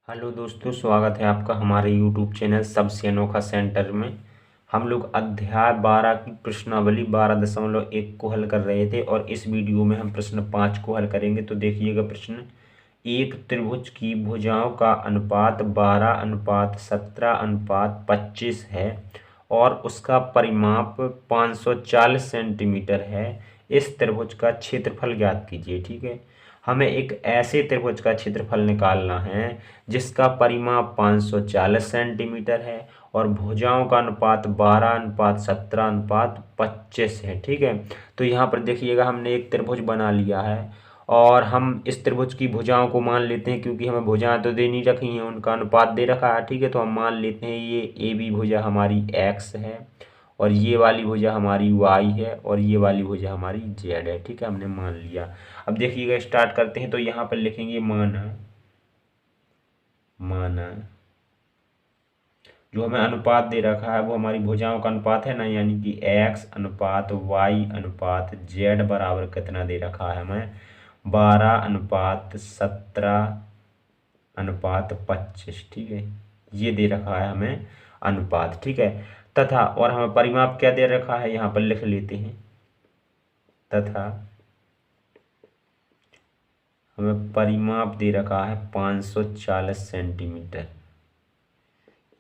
Hello दोस्तों, स्वागत है आपका हमारे यूट्यूब चैनल सबसे अनोखा सेंटर में। हम लोग अध्याय 12 की प्रश्नावली 12.1 को हल कर रहे थे और इस वीडियो में हम प्रश्न 5 को हल करेंगे। तो देखिएगा प्रश्न। एक त्रिभुज की भुजाओं का अनुपात 12:17:25 है और उसका परिमाप 540 सेंटीमीटर है। इस त्रिभुज का क्षेत्रफल ज्ञात कीजिए। ठीक है, हमें एक ऐसे त्रिभुज का क्षेत्रफल निकालना है जिसका परिमाप 540 सेंटीमीटर है और भुजाओं का अनुपात 12:17:25 है। ठीक है, तो यहाँ पर देखिएगा हमने एक त्रिभुज बना लिया है और हम इस त्रिभुज की भुजाओं को मान लेते हैं, क्योंकि हमें भुजाएं तो दे नहीं रखी हैं, उनका अनुपात दे रखा है। ठीक है, तो हम मान लेते हैं ये ए बी भुजा हमारी एक्स है और ये वाली भुजा हमारी वाई है और ये वाली भुजा हमारी जेड है। ठीक है, हमने मान लिया। अब देखिएगा स्टार्ट करते हैं। तो यहाँ पर लिखेंगे माना जो हमें अनुपात दे रखा है वो हमारी भुजाओं का अनुपात है ना, यानी कि एक्स अनुपात वाई अनुपात जेड बराबर कितना दे रखा है हमें 12:17:25। ठीक है, ये दे रखा है हमें अनुपात। ठीक है, तथा और हमें परिमाप क्या दे रखा है यहाँ पर लिख लेते हैं। तथा हमें परिमाप दे रखा है 540 सेंटीमीटर,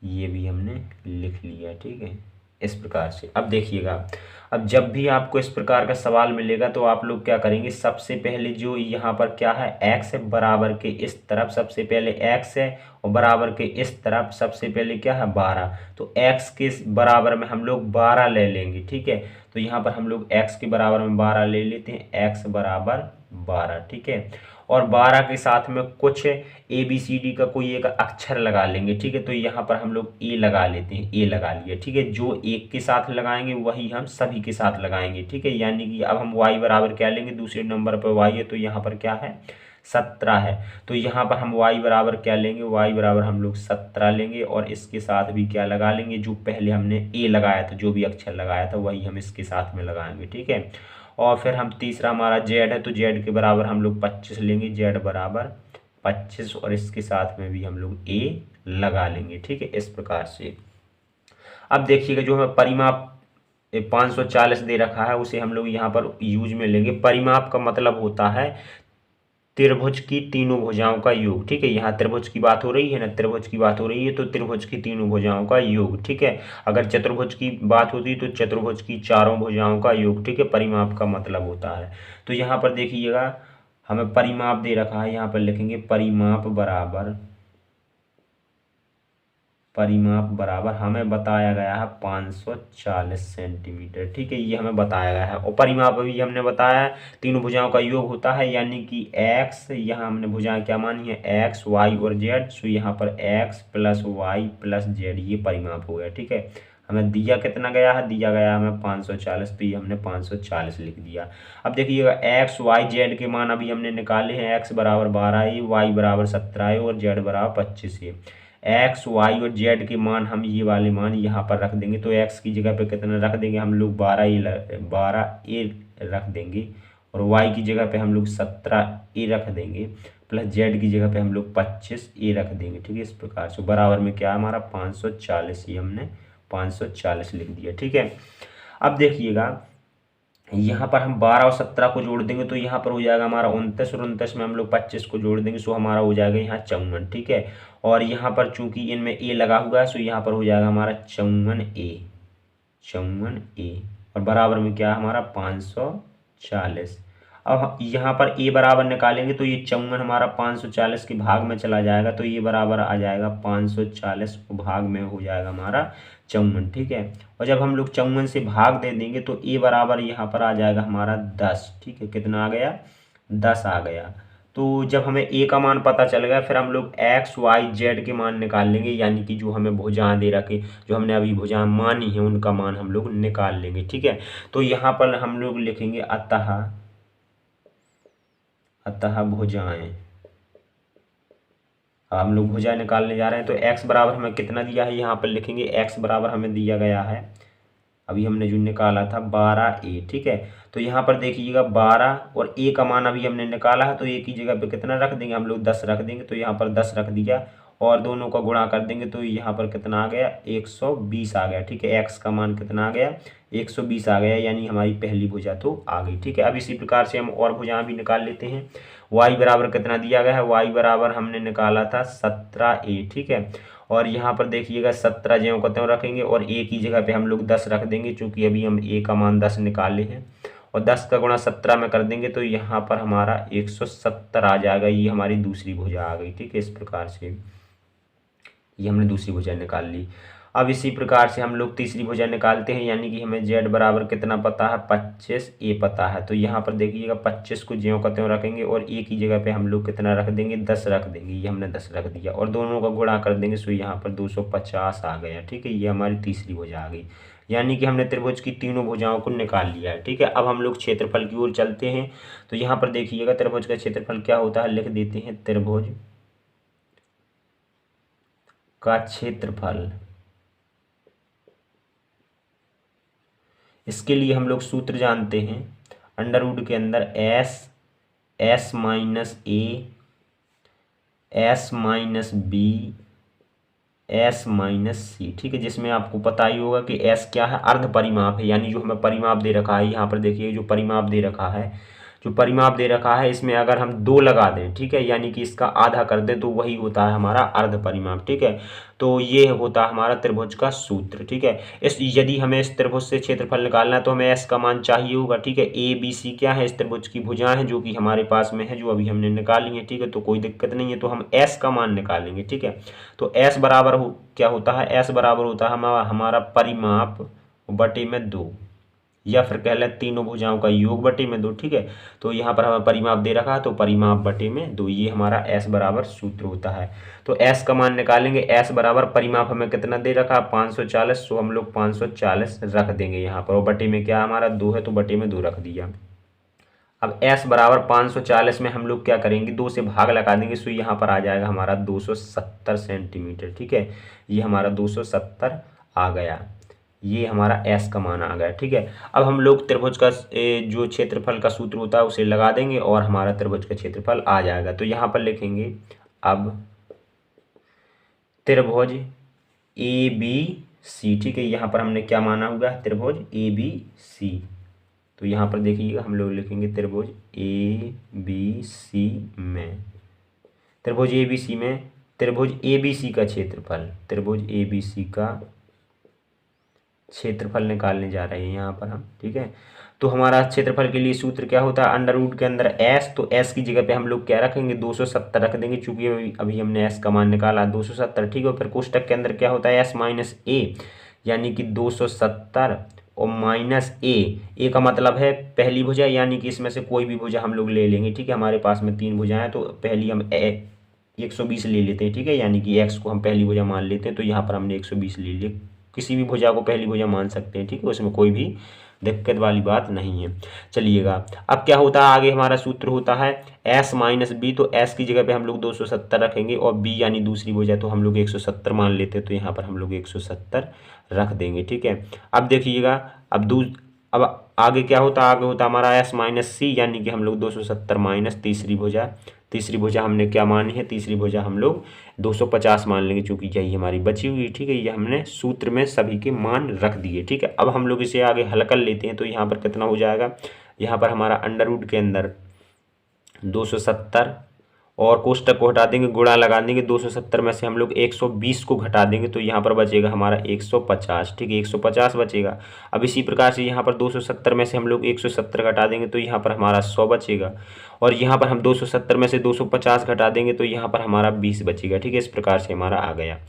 ये भी हमने लिख लिया। ठीक है, इस प्रकार से। अब देखिएगा, अब जब भी आपको इस प्रकार का सवाल मिलेगा तो आप लोग क्या करेंगे, सबसे पहले जो यहाँ पर क्या है x है बराबर के इस तरफ सबसे पहले x है और बराबर के इस तरफ सबसे पहले क्या है 12। तो x के बराबर में हम लोग 12 ले लेंगे। ठीक है, तो यहाँ पर हम लोग x के बराबर में 12 ले लेते हैं, x बराबर 12। ठीक है, और 12 के साथ में कुछ ए बी सी डी का कोई एक अक्षर लगा लेंगे। ठीक है, तो यहाँ पर हम लोग ए लगा लेते हैं, ए लगा लिया। ठीक है, जो एक के साथ लगाएंगे वही हम सभी के साथ लगाएंगे। ठीक है, यानी कि अब हम y बराबर क्या लेंगे, दूसरे नंबर पर y है तो यहाँ पर क्या है 17 है। तो यहाँ पर हम y बराबर क्या लेंगे, y बराबर हम लोग 17 लेंगे और इसके साथ भी क्या लगा लेंगे, जो पहले हमने ए लगाया था, जो भी अक्षर लगाया था वही हम इसके साथ में लगाएंगे। ठीक है, और फिर हम तीसरा हमारा जेड है तो जेड के बराबर हम लोग 25 लेंगे, जेड बराबर 25 और इसके साथ में भी हम लोग ए लगा लेंगे। ठीक है, इस प्रकार से। अब देखिएगा जो हमें परिमाप 540 दे रखा है उसे हम लोग यहाँ पर यूज में लेंगे। परिमाप का मतलब होता है त्रिभुज की तीनों भुजाओं का योग। ठीक है, यहाँ त्रिभुज की बात हो रही है ना, त्रिभुज की बात हो रही है तो त्रिभुज की तीनों भुजाओं का योग। ठीक है, अगर चतुर्भुज की बात होती तो चतुर्भुज की चारों भुजाओं का योग। ठीक है, परिमाप का मतलब होता है। तो यहाँ पर देखिएगा हमें परिमाप दे रखा है, यहाँ पर लिखेंगे परिमाप बराबर हमें बताया गया है 540 सेंटीमीटर। ठीक है, ये हमें बताया गया है और परिमाप अभी हमने बताया है तीनों भुजाओं का योग होता है, यानी कि x, यहाँ हमने भुजाएं क्या मानी है x y और z। सो यहाँ पर x plus Y plus Z ये परिमाप हो गया। ठीक है, हमें दिया कितना गया है, दिया गया हमें 540, तो ये हमने 540 लिख दिया। अब देखिएगा x y z के मान अभी हमने निकाले हैं, x बराबर 12 है, y बराबर 17 है और z बराबर 25 है। एक्स वाई और जेड के मान हम ये वाले मान यहाँ पर रख देंगे। तो एक्स की जगह पे कितना रख देंगे हम लोग 12 ए रख देंगे और वाई की जगह पे हम लोग 17 ए रख देंगे प्लस जेड की जगह पे हम लोग 25 ए रख देंगे। ठीक है, इस प्रकार से बराबर में क्या है हमारा 540, ये हमने 540 लिख दिया। ठीक है, अब देखिएगा यहाँ पर हम 12 और 17 को जोड़ देंगे तो यहाँ पर हो जाएगा हमारा 29 और 29 में हम लोग 25 को जोड़ देंगे, सो हमारा हो जाएगा यहाँ 54। ठीक है, और यहाँ पर चूंकि इनमें ए लगा हुआ है सो यहाँ पर हो जाएगा हमारा 54 ए और बराबर में क्या है हमारा 540। अब यहाँ पर ए बराबर निकालेंगे तो ये 54 हमारा 540 के भाग में चला जाएगा, तो ये बराबर आ जाएगा 540 भाग में हो जाएगा हमारा 54। ठीक है, और जब हम लोग 54 से भाग दे देंगे तो ए बराबर यहाँ पर आ जाएगा हमारा 10। ठीक है, कितना आ गया 10 आ गया। तो जब हमें ए का मान पता चल गया फिर हम लोग एक्स वाई जेड के मान निकाल लेंगे, यानी कि जो हमें भुजाएं दे रखे, जो हमने अभी भुजाएं मानी है उनका मान हम लोग निकाल लेंगे। ठीक है, तो यहाँ पर हम लोग लिखेंगे अतः भुजाएं। हम लोग भुजा निकालने जा रहे हैं तो x बराबर हमें कितना दिया है, यहाँ पर लिखेंगे x बराबर हमें दिया गया है, अभी हमने जो निकाला था 12a। ठीक है, तो यहाँ पर देखिएगा 12 और a का मान अभी हमने निकाला है तो a की जगह पे कितना रख देंगे हम लोग 10 रख देंगे, तो यहाँ पर 10 रख दिया और दोनों का गुणा कर देंगे तो यहाँ पर कितना आ गया 120 आ गया। ठीक है, x का मान कितना आ गया 120 आ गया, यानी हमारी पहली भुजा तो आ गई। ठीक है, अब इसी प्रकार से हम और भुजाएं भी निकाल लेते हैं। y बराबर कितना दिया गया है, y बराबर हमने निकाला था 17a। ठीक है, और यहाँ पर देखिएगा 17 ज्यों का त्यों रखेंगे और a की जगह पे हम लोग 10 रख देंगे, चूंकि अभी हम a का मान 10 निकाले हैं, और 10 का गुणा 17 में कर देंगे तो यहाँ पर हमारा 170 आ जाएगा। ये हमारी दूसरी भुजा आ गई। ठीक है, इस प्रकार से ये हमने दूसरी भुजा निकाल ली। अब इसी प्रकार से हम लोग तीसरी भुजा निकालते हैं, यानी कि हमें z बराबर कितना पता है 25a पता है। तो यहाँ पर देखिएगा 25 को ज्यों का त्यों रखेंगे और a की जगह पे हम लोग कितना रख देंगे 10 रख देंगे। ये हमने 10 रख दिया और दोनों का गुणा कर देंगे सो यहाँ पर 250 आ गया। ठीक है, ये हमारी तीसरी भुजा आ गई, यानी कि हमने त्रिभुज की तीनों भुजाओं को निकाल लिया है। ठीक है, अब हम लोग क्षेत्रफल की ओर चलते हैं। तो यहाँ पर देखिएगा त्रिभुज का क्षेत्रफल क्या होता है, लिख देते हैं त्रिभुज का क्षेत्रफल। इसके लिए हम लोग सूत्र जानते हैं, अंडर रूट के अंदर s minus a s minus b s minus C. ठीक है, जिसमें आपको पता ही होगा कि s क्या है, अर्ध परिमाप है, यानी जो हमें परिमाप दे रखा है, यहाँ पर देखिए जो परिमाप दे रखा है, जो परिमाप दे रखा है इसमें अगर हम 2 लगा दें, ठीक है, यानी कि इसका आधा कर दें तो वही होता है हमारा अर्ध परिमाप। ठीक है, तो ये होता है हमारा त्रिभुज का सूत्र। ठीक है, यदि हमें इस त्रिभुज से क्षेत्रफल निकालना है तो हमें s का मान चाहिए होगा। ठीक है, a b c क्या है, इस त्रिभुज की भुजाएं हैं जो कि हमारे पास में है, जो अभी हमने निकाली है। ठीक है, तो कोई दिक्कत नहीं है, तो हम s का मान निकालेंगे। ठीक है, तो s बराबर क्या होता है, s बराबर होता है हमारा परिमाप बटे में 2, या फिर कह लें तीनों भुजाओं का योग बटे में 2। ठीक है, तो यहाँ पर हमें परिमाप दे रखा है तो परिमाप बटे में 2, ये हमारा s बराबर सूत्र होता है। तो s का मान निकालेंगे, s बराबर परिमाप हमें कितना दे रखा है 540, तो हम लोग 540 रख देंगे यहाँ पर, और बटे में क्या हमारा 2 है तो बटे में 2 रख दिया। अब s बराबर 540 में हम लोग क्या करेंगे 2 से भाग लगा देंगे, सो यहाँ पर आ जाएगा हमारा 270 सेंटीमीटर। ठीक है, ये हमारा 270 आ गया, ये हमारा s का मान आ गया। ठीक है, अब हम लोग त्रिभुज का जो क्षेत्रफल का सूत्र होता है उसे लगा देंगे और हमारा त्रिभुज का क्षेत्रफल आ जाएगा। तो यहाँ पर लिखेंगे अब त्रिभुज ABC। ठीक है, यहाँ पर हमने क्या माना हुआ है त्रिभुज ABC, तो यहाँ पर देखिएगा हम लोग लिखेंगे त्रिभुज ABC में, त्रिभुज ABC में त्रिभुज ABC का क्षेत्रफल, त्रिभुज ABC का क्षेत्रफल निकालने जा रहे हैं यहाँ पर हम। ठीक है, तो हमारा क्षेत्रफल के लिए सूत्र क्या होता है, अंडर रूट के अंदर s, तो s की जगह पे हम लोग क्या रखेंगे 270 रख देंगे, चूंकि अभी हमने s का मान निकाला 270। ठीक है, फिर कोष्टक के अंदर क्या होता है s माइनस a, यानी कि 270 और माइनस a का मतलब है पहली भुजा, यानी कि इसमें से कोई भी भुजा हम लोग ले लेंगे। ठीक है, हमारे पास में 3 भुजाएं हैं तो पहली हम 120 ले लेते हैं। ठीक है, यानी कि x को हम पहली भुजा मान लेते हैं, तो यहाँ पर हमने 120 ले लिया, किसी भी भुजा को पहली भुजा मान सकते हैं। ठीक है, उसमें कोई भी दिक्कत वाली बात नहीं है। चलिएगा, अब क्या होता है आगे हमारा सूत्र होता है s माइनस बी, तो s की जगह पे हम लोग 270 रखेंगे और b यानी दूसरी भुजा तो हम लोग 170 मान लेते हैं, तो यहाँ पर हम लोग 170 रख देंगे। ठीक है, अब देखिएगा अब आगे क्या होता है, आगे होता है हमारा s माइनस सी, यानी कि हम लोग 270 माइनस तीसरी भुजा हमने क्या मानी है, तीसरी भुजा हम लोग 250 मान लेंगे, चूंकि यही हमारी बची हुई। ठीक है, ये हमने सूत्र में सभी के मान रख दिए। ठीक है, अब हम लोग इसे आगे हल कर लेते हैं, तो यहाँ पर कितना हो जाएगा, यहाँ पर हमारा अंडर रूट के अंदर 270 और कोष्टक को हटा देंगे, गुणा लगा देंगे, 270 में से हम लोग 120 को घटा देंगे तो यहाँ पर बचेगा हमारा 150। ठीक है, 150 बचेगा। अब इसी प्रकार से यहाँ पर 270 में से हम लोग 170 घटा देंगे तो यहाँ पर हमारा 100 बचेगा, और यहाँ पर हम 270 में से 250 घटा देंगे तो यहाँ पर हमारा 20 बचेगा। ठीक है, इस प्रकार से हमारा आ गया।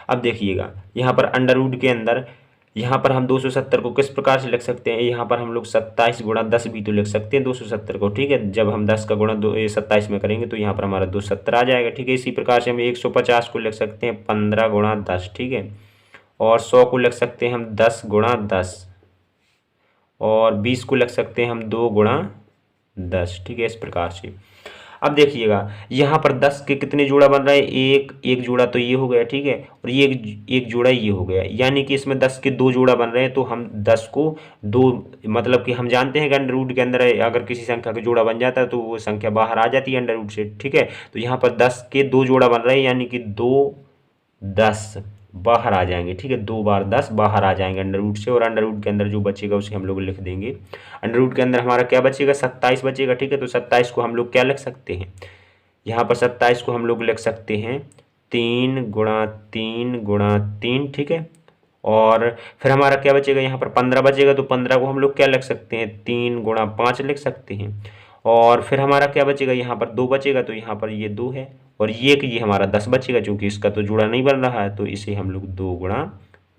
अब देखिएगा यहाँ पर अंडर रूट के अंदर यहाँ पर हम 270 को किस प्रकार से लिख सकते हैं, यहाँ पर हम लोग 27 गुणा 10 भी तो लिख सकते हैं 270 को। ठीक है, जब हम 10 का गुणा 27 में करेंगे तो यहाँ पर हमारा 270 आ जाएगा। ठीक है, इसी प्रकार से हम 150 को लिख सकते हैं 15 गुणा 10। ठीक है, और 100 को लिख सकते हैं हम 10 गुणा 10, और 20 को लिख सकते हैं हम 2 गुणा 10। ठीक है, इस प्रकार से। अब देखिएगा यहाँ पर 10 के कितने जोड़ा बन रहा है, एक जोड़ा तो ये हो गया। ठीक है, और ये एक जोड़ा ये हो गया, यानी कि इसमें 10 के 2 जोड़ा बन रहे हैं, तो हम 10 को 2 मतलब कि हम जानते हैं कि अंडर रूट के अंदर अगर किसी संख्या का जोड़ा बन जाता है तो वो संख्या बाहर आ जाती है अंडर रूट से। ठीक है, तो यहाँ पर 10 के 2 जोड़ा बन रहे हैं, यानी कि 2 10 बाहर आ जाएंगे, ठीक है, 2 बार 10 बाहर आ जाएंगे अंडर रूट से, और अंडर रूट के अंदर जो बचेगा उसे हम लोग लिख देंगे। अंडर रूट के अंदर हमारा क्या बचेगा, 27 बचेगा, ठीक है। तो 27 को हम लोग क्या लिख सकते हैं, यहाँ पर 27 को हम लोग लिख सकते हैं 3 × 3 × 3, ठीक है। और फिर हमारा क्या बचेगा, यहाँ पर 15 बचेगा, तो 15 को हम लोग क्या लिख सकते हैं, 3 × 5 लिख सकते हैं। और फिर हमारा क्या बचेगा, यहाँ पर 2 बचेगा, तो यहाँ पर ये 2 है, और ये हमारा 10 बचेगा, क्योंकि इसका तो जुड़ा नहीं बन रहा है, तो इसे हम लोग 2 ×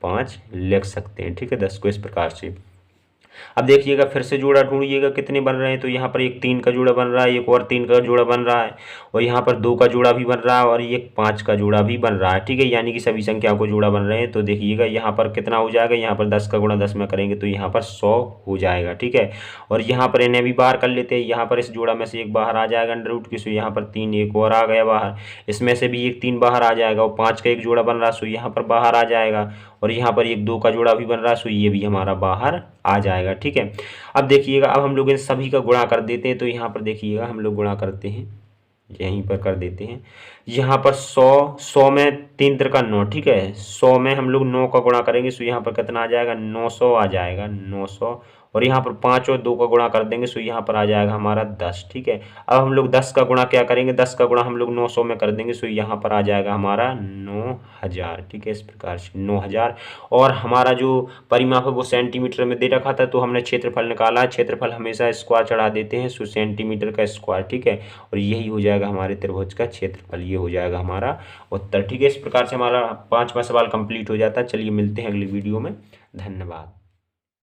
5 लिख सकते हैं, ठीक है, 10 को इस प्रकार से। अब देखिएगा फिर से जोड़ा ढूंढिएगा कितने बन रहे हैं, तो यहाँ पर एक 3 का जोड़ा बन रहा है, एक और 3 का जोड़ा बन रहा है, और यहाँ पर 2 का जोड़ा भी बन रहा है, और एक 5 का जोड़ा भी बन रहा है, ठीक है। यानी कि सभी संख्याओं को जोड़ा बन रहे हैं। तो देखिएगा यहाँ पर कितना हो जाएगा, यहाँ पर 10 का गुणा 10 में करेंगे तो यहाँ पर 100 हो जाएगा, ठीक है। और यहाँ पर इन्हें भी बाहर कर लेते हैं, यहाँ पर इस जोड़ा में से एक बाहर आ जाएगा अंडर रूट की, सो यहाँ पर 3 एक और आ गया बाहर, इसमें से भी एक 3 बाहर आ जाएगा, और 5 का एक जोड़ा बन रहा है, सो यहाँ पर बाहर आ जाएगा, और यहाँ पर एक 2 का जोड़ा भी बन रहा है, सो ये भी हमारा बाहर आ जाएगा, ठीक है। अब देखिएगा, अब हम लोग इन सभी का गुणा कर देते हैं। तो यहाँ पर देखिएगा हम लोग गुणा करते हैं, यहीं पर कर देते हैं। यहाँ पर 100 में 3 त्रिका 9, ठीक है, 100 में हम लोग 9 का गुणा करेंगे, सो यहाँ पर कितना आ जाएगा, 900 आ जाएगा, 900। और यहाँ पर 5 और 2 का गुणा कर देंगे, सो यहाँ पर आ जाएगा हमारा 10, ठीक है। अब हम लोग 10 का गुणा क्या करेंगे, 10 का गुणा हम लोग 900 में कर देंगे, सो यहाँ पर आ जाएगा हमारा 9000, ठीक है, इस प्रकार से 9000। और हमारा जो परिमाप है वो सेंटीमीटर में दे रखा था, तो हमने क्षेत्रफल निकाला है। क्षेत्रफल हमेशा स्क्वायर चढ़ा देते हैं, सो सेंटीमीटर का स्क्वायर, ठीक है। और यही हो जाएगा हमारे त्रिभुज का क्षेत्रफल, ये हो जाएगा हमारा उत्तर, ठीक है। इस प्रकार से हमारा 5वां सवाल कंप्लीट हो जाता है। चलिए मिलते हैं अगली वीडियो में, धन्यवाद।